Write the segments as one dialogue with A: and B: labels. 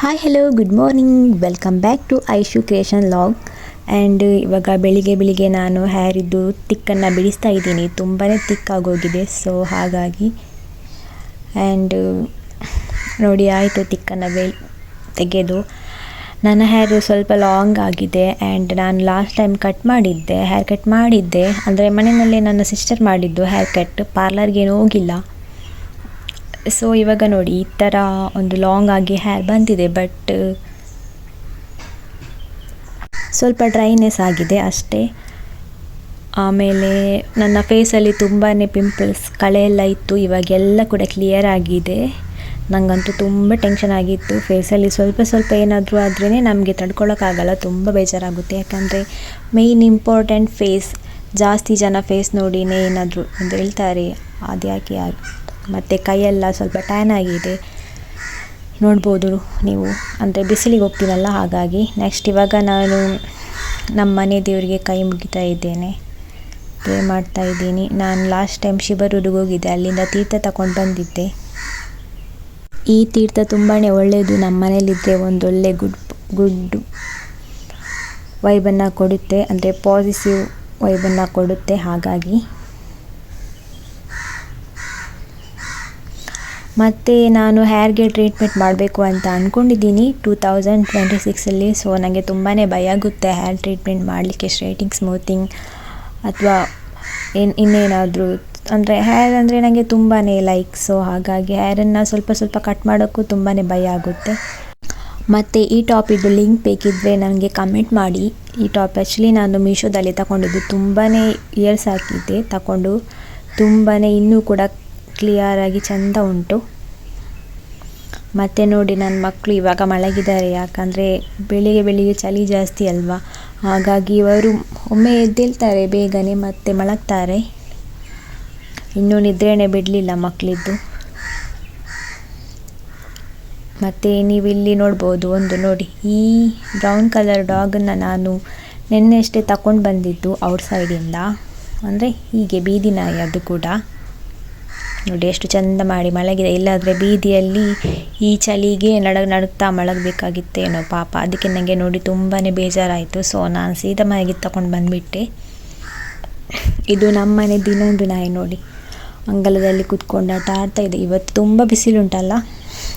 A: Hi hello good morning, welcome back to Aishu creation log. And ಇವಾಗ ಬೆಳಿಗ್ಗೆ ನಾನು ಹೇರಿದ್ದು ತಿಕ್ಕನ್ನು ಬಿಡಿಸ್ತಾ ಇದ್ದೀನಿ. ತುಂಬಾ ತಿಕ್ಕಾಗೋಗಿದೆ, ಸೊ ಹಾಗಾಗಿ. ಆ್ಯಂಡ್ ನೋಡಿ ಆಯಿತು ತಿಕ್ಕನ್ನು ತೆಗೆದು. ನನ್ನ ಹೇರು ಸ್ವಲ್ಪ ಲಾಂಗ್ ಆಗಿದೆ ಆ್ಯಂಡ್ ನಾನು ಲಾಸ್ಟ್ ಟೈಮ್ ಹೇರ್ ಕಟ್ ಮಾಡಿದ್ದೆ. ಅಂದರೆ ಮನೆಯಲ್ಲೇ ನನ್ನ ಸಿಸ್ಟರ್ ಮಾಡಿದ್ದು ಹೇರ್ ಕಟ್, ಪಾರ್ಲರ್ಗೇನು ಹೋಗಿಲ್ಲ. ಸೊ ಇವಾಗ ನೋಡಿ ಈ ಥರ ಒಂದು ಲಾಂಗ್ ಆಗಿ ಹೇರ್ ಬಂದಿದೆ, ಬಟ್ ಸ್ವಲ್ಪ ಡ್ರೈನೆಸ್ ಆಗಿದೆ ಅಷ್ಟೇ. ಆಮೇಲೆ ನನ್ನ ಫೇಸಲ್ಲಿ ತುಂಬಾ ಪಿಂಪಲ್ಸ್ ಕಳೆಯೆಲ್ಲ ಇತ್ತು, ಇವಾಗೆಲ್ಲ ಕೂಡ ಕ್ಲಿಯರ್ ಆಗಿದೆ. ನನಗಂತೂ ತುಂಬ ಟೆನ್ಷನ್ ಆಗಿತ್ತು. ಫೇಸಲ್ಲಿ ಸ್ವಲ್ಪ ಏನಾದರೂ ಆದ್ರೇ ನಮಗೆ ತಡ್ಕೊಳಕ್ಕಾಗಲ್ಲ, ತುಂಬ ಬೇಜಾರಾಗುತ್ತೆ. ಯಾಕಂದರೆ ಮೇಯ್ನ್ ಇಂಪಾರ್ಟೆಂಟ್ ಫೇಸ್. ಜಾಸ್ತಿ ಜನ ಫೇಸ್ ನೋಡಿನೇ ಏನಾದರೂ ಅಂತ ಹೇಳ್ತಾರೆ, ಅದ್ಯಾಕೆ ಯಾರು. ಮತ್ತು ಕೈಯೆಲ್ಲ ಸ್ವಲ್ಪ ಟ್ಯಾನ್ ಆಗಿದೆ, ನೋಡ್ಬೋದು ನೀವು. ಅಂದರೆ ಬಿಸಿಲಿಗೆ ಹೋಗ್ತೀನಲ್ಲ, ಹಾಗಾಗಿ. ನೆಕ್ಸ್ಟ್ ಇವಾಗ ನಾನು ನಮ್ಮ ಮನೆ ದೇವರಿಗೆ ಕೈ ಮುಗಿತಾ ಇದ್ದೇನೆ, ಪ್ರೇ ಮಾಡ್ತಾ ಇದ್ದೀನಿ. ನಾನು ಲಾಸ್ಟ್ ಟೈಮ್ ಶಿವರುಡಿಗೆ ಹೋಗಿದ್ದೆ, ಅಲ್ಲಿಂದ ತೀರ್ಥ ತಗೊಂಡು ಬಂದಿದ್ದೆ. ಈ ತೀರ್ಥ ತುಂಬಾ ಒಳ್ಳೆಯದು. ನಮ್ಮ ಮನೇಲಿದ್ದರೆ ಒಂದೊಳ್ಳೆ ಗುಡ್ ವೈಬನ್ನು ಕೊಡುತ್ತೆ, ಅಂದರೆ ಪಾಸಿಟಿವ್ ವೈಬನ್ನು ಕೊಡುತ್ತೆ. ಹಾಗಾಗಿ ಮತ್ತು ನಾನು ಹೇರ್ಗೆ ಟ್ರೀಟ್ಮೆಂಟ್ ಮಾಡಬೇಕು ಅಂತ ಅಂದ್ಕೊಂಡಿದ್ದೀನಿ 2026ಅಲ್ಲಿ. ಸೊ ನನಗೆ ತುಂಬಾ ಭಯ ಆಗುತ್ತೆ ಹೇರ್ ಟ್ರೀಟ್ಮೆಂಟ್ ಮಾಡಲಿಕ್ಕೆ, ಸ್ಟ್ರೈಟಿಂಗ್, ಸ್ಮೂತಿಂಗ್ ಅಥವಾ ಇನ್ನೇನಾದರೂ. ಅಂದರೆ ಹೇರ್ ಅಂದರೆ ನನಗೆ ತುಂಬಾ ಲೈಕ್. ಸೊ ಹಾಗಾಗಿ ಹೇರನ್ನು ಸ್ವಲ್ಪ ಕಟ್ ಮಾಡೋಕ್ಕೂ ತುಂಬಾ ಭಯ ಆಗುತ್ತೆ. ಮತ್ತು ಈ ಟಾಪಿದ್ದು ಲಿಂಕ್ ಬೇಕಿದ್ದರೆ ನನಗೆ ಕಮೆಂಟ್ ಮಾಡಿ. ಈ ಟಾಪ್ ಆ್ಯಕ್ಚುಲಿ ನಾನು ಮೀಶೋದಲ್ಲಿ ತಗೊಂಡಿದ್ದು, ತುಂಬಾ ಇಯರ್ಸ್ ಆಗಿದೆ ತಗೊಂಡು. ತುಂಬಾ ಇನ್ನೂ ಕೂಡ ಕ್ಲಿಯರಾಗಿ ಚೆಂದ ಉಂಟು. ಮತ್ತು ನೋಡಿ ನನ್ನ ಮಕ್ಕಳು ಇವಾಗ ಮಲಗಿದ್ದಾರೆ, ಯಾಕಂದರೆ ಬೆಳಿಗ್ಗೆ ಚಳಿ ಜಾಸ್ತಿ ಅಲ್ವಾ, ಹಾಗಾಗಿ ಇವರು ಒಮ್ಮೆ ಎದ್ದೇಳ್ತಾರೆ ಬೇಗನೆ ಮತ್ತೆ ಮಲಗ್ತಾರೆ. ಇನ್ನೂ ನಿದ್ರೆನೇ ಬಿಡಲಿಲ್ಲ ಮಕ್ಕಳಿದ್ದು. ಮತ್ತು ನೀವಿಲ್ಲಿ ನೋಡ್ಬೋದು ನೋಡಿ, ಈ ಬ್ರೌನ್ ಕಲರ್ ಡಾಗನ್ನು ನಾನು ನೆನ್ನೆಷ್ಟೇ ತಗೊಂಡು ಬಂದಿದ್ದು ಔಟ್ಸೈಡಿಂದ. ಅಂದರೆ ಹೀಗೆ ಬೀದಿ ನಾಯಿ, ಅದು ಕೂಡ ನೋಡಿ ಎಷ್ಟು ಚೆಂದ ಮಾಡಿ ಮಲಗಿದೆ. ಇಲ್ಲಾದರೆ ಬೀದಿಯಲ್ಲಿ ಈ ಚಳಿಗೆ ನಡುಗ್ತಾ ಮಲಗಬೇಕಾಗಿತ್ತೇನೋ ಪಾಪ. ಅದಕ್ಕೆ ನನಗೆ ನೋಡಿ ತುಂಬಾ ಬೇಜಾರಾಯಿತು. ಸೊ ನಾನು ಸೀದಾ ಮನೆಗೆ ತಗೊಂಡು ಬಂದುಬಿಟ್ಟೆ. ಇದು ನಮ್ಮನೆ ದಿನೊಂದು ನಾಯಿ ನೋಡಿ, ಅಂಗಳದಲ್ಲಿ ಕೂತ್ಕೊಂಡು ಆಟ ಆಡ್ತಾ ಇದೆ. ಇವತ್ತು ತುಂಬ ಬಿಸಿಲುಂಟಲ್ಲ,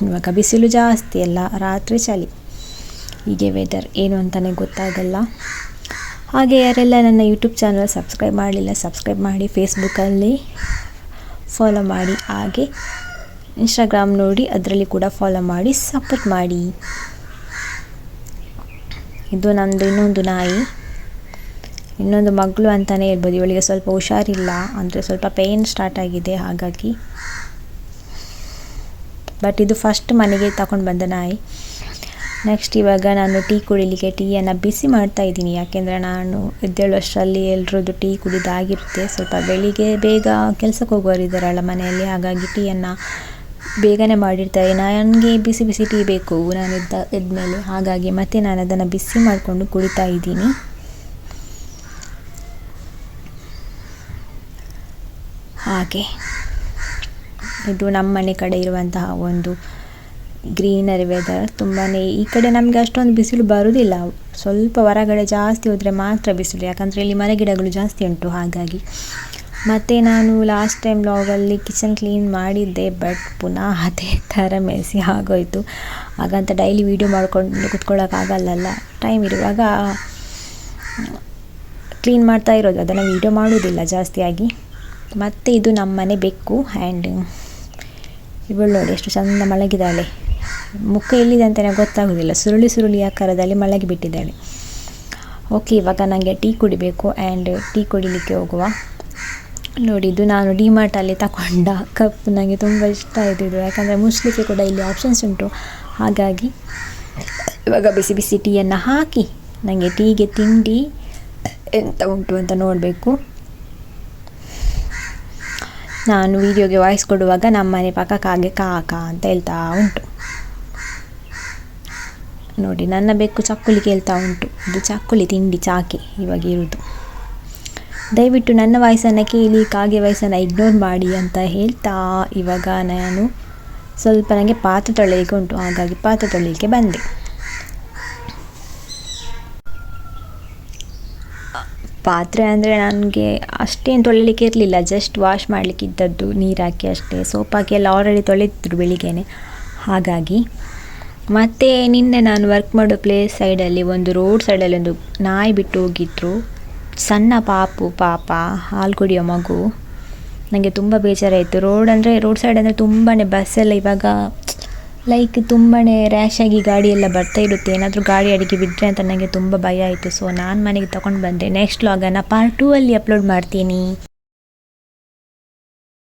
A: ಇವಾಗ ಬಿಸಿಲು ಜಾಸ್ತಿ ಅಲ್ಲ, ರಾತ್ರಿ ಚಳಿ, ಹೀಗೆ ವೆದರ್ ಏನು ಅಂತಲೇ ಗೊತ್ತಾಗಲ್ಲ. ಹಾಗೆ ಯಾರೆಲ್ಲ ನನ್ನ ಯೂಟ್ಯೂಬ್ ಚಾನಲ್ ಸಬ್ಸ್ಕ್ರೈಬ್ ಮಾಡಲಿಲ್ಲ, ಸಬ್ಸ್ಕ್ರೈಬ್ ಮಾಡಿ. ಫೇಸ್ಬುಕ್ಕಲ್ಲಿ ಫಾಲೋ ಮಾಡಿ, ಹಾಗೆ ಇನ್ಸ್ಟಾಗ್ರಾಮ್ ನೋಡಿ ಅದರಲ್ಲಿ ಕೂಡ ಫಾಲೋ ಮಾಡಿ, ಸಪೋರ್ಟ್ ಮಾಡಿ. ಇದು ನಮ್ಮದು ಇನ್ನೊಂದು ನಾಯಿ, ಇನ್ನೊಂದು ಮಗಳು ಅಂತಲೇ ಹೇಳ್ಬೋದು. ಇವಳಿಗೆ ಸ್ವಲ್ಪ ಹುಷಾರಿಲ್ಲ, ಅಂದರೆ ಸ್ವಲ್ಪ ಪೇಯ್ನ್ ಸ್ಟಾರ್ಟ್ ಆಗಿದೆ, ಹಾಗಾಗಿ. ಬಟ್ ಇದು ಫಸ್ಟ್ ಮನೆಗೆ ತಗೊಂಡು ಬಂದ ನಾಯಿ. ನೆಕ್ಸ್ಟ್ ಇವಾಗ ನಾನು ಟೀ ಕುಡಿಲಿಕ್ಕೆ ಟೀಯನ್ನು ಬಿಸಿ ಮಾಡ್ತಾ ಇದ್ದೀನಿ. ಯಾಕೆಂದರೆ ನಾನು ಎದ್ದೇಳುವಷ್ಟರಲ್ಲಿ ಎಲ್ಲರದ್ದು ಟೀ ಕುಡಿದಾಗಿರುತ್ತೆ. ಸ್ವಲ್ಪ ಬೆಳಿಗ್ಗೆ ಬೇಗ ಕೆಲಸಕ್ಕೆ ಹೋಗೋರಿದ್ದಾರಲ್ಲ ಮನೆಯಲ್ಲಿ, ಹಾಗಾಗಿ ಟೀಯನ್ನು ಬೇಗನೆ ಮಾಡಿರ್ತಾರೆ. ನನಗೆ ಬಿಸಿ ಟೀ ಬೇಕು ನಾನು ಎದ್ಮೇಲೆ, ಹಾಗಾಗಿ ಮತ್ತೆ ನಾನು ಅದನ್ನು ಬಿಸಿ ಮಾಡಿಕೊಂಡು ಕುಡಿತಾ ಇದ್ದೀನಿ. ಹಾಗೆ ಇದು ನಮ್ಮ ಮನೆ ಕಡೆ ಇರುವಂತಹ ಒಂದು ಗ್ರೀನರಿ ವೆದರ್. ತುಂಬಾ ಈ ಕಡೆ ನಮಗೆ ಅಷ್ಟೊಂದು ಬಿಸಿಲು ಬರುವುದಿಲ್ಲ, ಸ್ವಲ್ಪ ಹೊರಗಡೆ ಜಾಸ್ತಿ ಹೋದರೆ ಮಾತ್ರ ಬಿಸಿಲು, ಯಾಕಂದರೆ ಇಲ್ಲಿ ಮರಗಿಡಗಳು ಜಾಸ್ತಿ ಉಂಟು, ಹಾಗಾಗಿ. ಮತ್ತು ನಾನು ಲಾಸ್ಟ್ ಟೈಮ್ ವ್ಲಾಗಲ್ಲಿ ಕಿಚನ್ ಕ್ಲೀನ್ ಮಾಡಿದ್ದೆ, ಬಟ್ ಪುನಃ ಅದೇ ಥರ ಮೆಸಿ ಆಗೋಯಿತು. ಹಾಗಂತ ಡೈಲಿ ವೀಡಿಯೋ ಮಾಡ್ಕೊಂಡು ಕುತ್ಕೊಳ್ಳೋಕ್ಕಾಗಲ್ಲಲ್ಲ, ಟೈಮ್ ಇರುವಾಗ ಕ್ಲೀನ್ ಮಾಡ್ತಾ ಇರೋದು, ಅದನ್ನು ವೀಡಿಯೋ ಮಾಡೋದಿಲ್ಲ ಜಾಸ್ತಿಯಾಗಿ. ಮತ್ತು ಇದು ನಮ್ಮ ಮನೆ ಬೆಕ್ಕು. ಆ್ಯಂಡ್ ಇವಳು ನೋಡಿ ಎಷ್ಟು ಚೆಂದ ಮಲಗಿದ್ದಾಳೆ. ಮುಖ ಎಲ್ಲಿದೆ ಅಂತಲೇ ಗೊತ್ತಾಗೋದಿಲ್ಲ, ಸುರುಳಿ ಆಕಾರದಲ್ಲಿ ಮಲಗಿಬಿಟ್ಟಿದ್ದಾಳೆ. ಓಕೆ, ಇವಾಗ ನನಗೆ ಟೀ ಕುಡಿಬೇಕು. ಆ್ಯಂಡ್ ಟೀ ಕುಡಿಲಿಕ್ಕೆ ಹೋಗುವ. ನೋಡಿ, ಇದು ನಾನು ಡಿಮಾರ್ಟಲ್ಲಿ ತಗೊಂಡ ಕಪ್. ನನಗೆ ತುಂಬ ಇಷ್ಟ ಆಯಿತು ಇದು, ಯಾಕಂದರೆ ಮುಸ್ಲಿಕ್ಕೆ ಕೂಡ ಇಲ್ಲಿ ಆಪ್ಷನ್ಸ್ ಉಂಟು. ಹಾಗಾಗಿ ಇವಾಗ ಬಿಸಿ ಟೀಯನ್ನು ಹಾಕಿ, ನನಗೆ ಟೀಗೆ ತಿಂಡಿ ಎಂತ ಉಂಟು ಅಂತ ನೋಡಬೇಕು. ನಾನು ವಿಡಿಯೋಗೆ ವಾಯ್ಸ್ ಕೊಡುವಾಗ ನಮ್ಮ ಮನೆ ಪಕ್ಕಕ್ಕಾಗೆ ಕಾಕ ಅಂತ ಹೇಳ್ತಾ ಉಂಟು. ನೋಡಿ ನನ್ನ ಬೆಕ್ಕು ಚಕ್ಕುಲಿ ಕೇಳ್ತಾ ಉಂಟು. ಇದು ಚಕ್ಕುಲಿ ತಿಂಡಿ ಚಾಕೆ ಇವಾಗ ಇರೋದು. ದಯವಿಟ್ಟು ನನ್ನ ವಾಯ್ಸನ್ನು ಕೇಳಿ, ಕಾಗೆ ವಾಯ್ಸನ್ನು ಇಗ್ನೋರ್ ಮಾಡಿ ಅಂತ ಹೇಳ್ತಾ ಇವಾಗ ನಾನು ಸ್ವಲ್ಪ ನನಗೆ ಪಾತ್ರೆ ತೊಳೆಯಲಿಕ್ಕೆ ಉಂಟು, ಹಾಗಾಗಿ ಪಾತ್ರೆ ತೊಳೆಯಲಿಕ್ಕೆ ಬಂದೆ. ಪಾತ್ರೆ ಅಂದರೆ ನನಗೆ ಅಷ್ಟೇನು ತೊಳಿಲಿಕ್ಕೆ ಇರಲಿಲ್ಲ, ಜಸ್ಟ್ ವಾಶ್ ಮಾಡಲಿಕ್ಕೆ ಇದ್ದದ್ದು, ನೀರು ಹಾಕಿ ಅಷ್ಟೇ. ಸೋಪ್ ಹಾಕಿ ಎಲ್ಲ ಆಲ್ರೆಡಿ ತೊಳೆದಿದ್ರು ಬೆಳಿಗ್ಗೆನೆ, ಹಾಗಾಗಿ. ಮತ್ತು ನಿನ್ನೆ ನಾನು ವರ್ಕ್ ಮಾಡೋ ಪ್ಲೇಸ್ ಸೈಡಲ್ಲಿ ಒಂದು ರೋಡ್ ಸೈಡಲ್ಲಿ ಒಂದು ನಾಯಿ ಬಿಟ್ಟು ಹೋಗಿದ್ರು, ಸಣ್ಣ ಪಾಪ ಹಾಲು ಕುಡಿಯೋ ಮಗು. ನನಗೆ ತುಂಬ ಬೇಜಾರಾಯಿತು. ರೋಡ್ ಸೈಡ್ ಅಂದರೆ ತುಂಬಾ ಬಸ್ಸೆಲ್ಲ ಇವಾಗ ಲೈಕ್ ತುಂಬಾ ರ್ಯಾಶಾಗಿ ಗಾಡಿ ಎಲ್ಲ ಬರ್ತಾ ಇರುತ್ತೆ, ಏನಾದರೂ ಗಾಡಿ ಅಡಿಗೆ ಬಿಟ್ಟರೆ ಅಂತ ನನಗೆ ತುಂಬ ಭಯ ಆಯಿತು. ಸೊ ನಾನು ಮನೆಗೆ ತಗೊಂಡು ಬಂದೆ. ನೆಕ್ಸ್ಟ್ ವ್ಲಾಗನ್ನು ಪಾರ್ಟ್ 2 ಅಲ್ಲಿ ಅಪ್ಲೋಡ್ ಮಾಡ್ತೀನಿ.